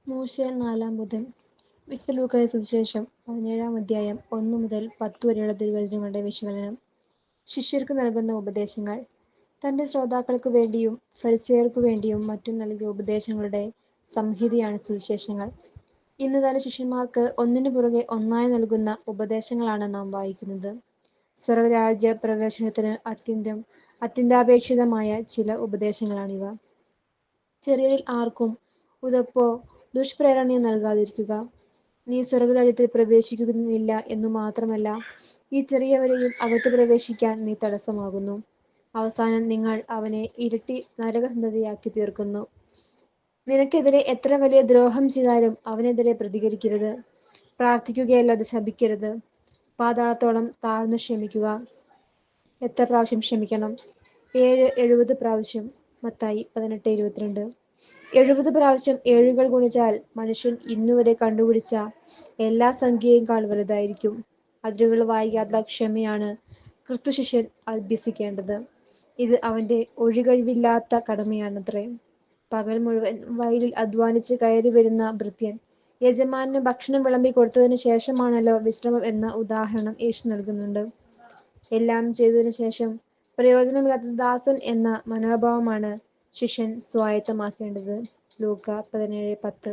മൂശ 4 ബുധൻ. വിശുദ്ധ ലൂക്കായുടെ സുവിശേഷം 17 അധ്യായം 1 മുതൽ 10 വരെയുള്ള തിരുവചനങ്ങളുടെ വിശകലനം. ശിഷ്യർക്ക് നൽകുന്ന ഉപദേശങ്ങൾ. തന്റെ ശ്രോതാക്കൾക്കു വേണ്ടിയും ഫരിസേയർക്കു വേണ്ടിയും മറ്റും നൽകിയ ഉപദേശങ്ങളുടെ സംഹിതയാണ് സുവിശേഷങ്ങൾ. ഇന്ന് തന്റെ ശിഷ്യന്മാർക്ക് ഒന്നിനു പുറകെ ഒന്നായി നൽകുന്ന ഉപദേശങ്ങളാണ് നാം വായിക്കുന്നത്. സ്വർഗരാജ്യ പ്രവേശനത്തിന് അത്യന്താപേക്ഷിതമായ ചില ഉപദേശങ്ങളാണിവ. ചെറിയവരിൽ ആർക്കും ഉതപ്പോ ദുഷ്പ്രേരണയോ നൽകാതിരിക്കുക. നീ സ്വർഗരാജ്യത്തിൽ പ്രവേശിക്കുന്നില്ല എന്നു മാത്രമല്ല, ഈ ചെറിയവരെയും അകത്തു പ്രവേശിക്കാൻ നീ തടസ്സമാകുന്നു. അവസാനം നിങ്ങൾ അവനെ ഇരട്ടി നരകസന്തതിയാക്കി തീർക്കുന്നു. നിനക്കെതിരെ എത്ര വലിയ ദ്രോഹം ചെയ്താലും അവനെതിരെ പ്രതികരിക്കരുത്. പ്രാർത്ഥിക്കുകയല്ലാതെ ശപിക്കരുത്. പാതാളത്തോളം താഴ്ന്നു ക്ഷമിക്കുക. എത്ര പ്രാവശ്യം ക്ഷമിക്കണം? 70 പ്രാവശ്യം. മത്തായി 18:22. 70 പ്രാവശ്യം 7 ഗുണിച്ചാൽ മനുഷ്യൻ ഇന്നുവരെ കണ്ടുപിടിച്ച എല്ലാ സംഖ്യയേക്കാൾ വലുതായിരിക്കും. അതിരുകൾ വായിക്കാത്ത ക്ഷമയാണ് ക്രിസ്തുശിഷ്യൻ അഭ്യസിക്കേണ്ടത്. ഇത് അവന്റെ ഒഴികഴിവില്ലാത്ത കടമയാണത്രേ. പകൽ മുഴുവൻ വയലിൽ അധ്വാനിച്ച് കയറി വരുന്ന ഭൃത്യൻ യജമാനന് ഭക്ഷണം വിളമ്പി കൊടുത്തതിനു ശേഷമാണല്ലോ വിശ്രമം എന്ന ഉദാഹരണം യേശു നൽകുന്നുണ്ട്. എല്ലാം ചെയ്തതിനു ശേഷം പ്രയോജനമില്ലാത്ത ദാസൻ എന്ന മനോഭാവമാണ് ശിഷ്യൻ സ്വായത്തമാക്കേണ്ടത്. ലൂക്ക 17:10.